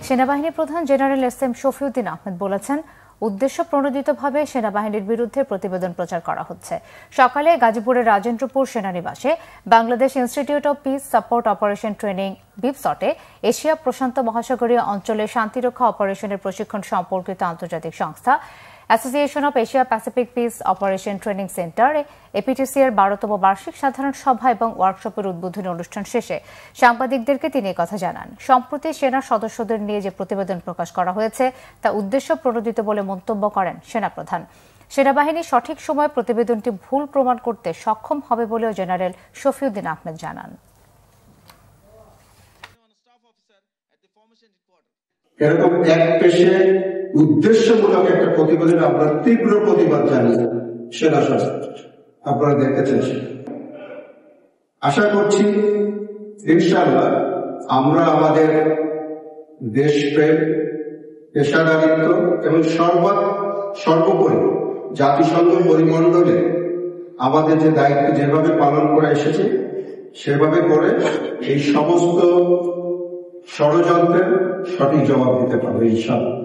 সেনাবাহিনী প্রধান general SM. Shafiuddin Ahmed বলেছেন, উদ্দেশ্য প্রণোদিতভাবে সেনাবাহিনীর বিরুদ্ধে প্রতিবেদন প্রচার করা হচ্ছে। সকালে গাজীপুরের রাজেন্দ্রপুর সেনানিবাসে Bangladesh institute of peace support operation training বিপসটে এশিয়া প্রশান্ত মহাসাগরীয় অঞ্চলে শান্তিরক্ষা অপারেশনের প্রশিক্ষণ সম্পর্কিত আন্তর্জাতিক সংস্থা association of Asia Pacific peace operation training centre APTC এর 12তম বার্ষিক সাধারণ সভা এবং ওয়ার্কশপের উদ্বোধনী অনুষ্ঠান শেষে সাংবাদিকদেরকে তিনি কথা জানান। সম্প্রতি সেনা সদস্যদের নিয়ে যে প্রতিবেদন প্রকাশ করা হয়েছে তা উদ্দেশ্য প্রণোদিত বলে মন্তব্য করেন সেনাপ্রধান। সেনাবাহিনী সঠিক সময়ে প্রতিবেদনটি ভুল প্রমাণ করতে সক্ষম হবে বলেও জেনারেল শফিউদ্দিন আহমেদ জানান। এরকম এক পেশে উদ্দেশ্যমূলক একটা প্রতিবেদনে আমরা তীব্র প্রতিবাদ জানাই। সেনা শাসক আপনারা দেখেছেন, আশা করছি ইনশাআল্লাহ আমরা আমাদের দেশপ্রেম, পেশাদারিত্ব এবং সর্বোপরি জাতিসংঘ পরিমণ্ডলে আমাদের যে দায়িত্ব যেভাবে পালন করে এসেছে সেভাবে করে এই সমস্ত ষড়যন্ত্রের সঠিক জবাব দিতে পারবে ইনশাআল্লাহ।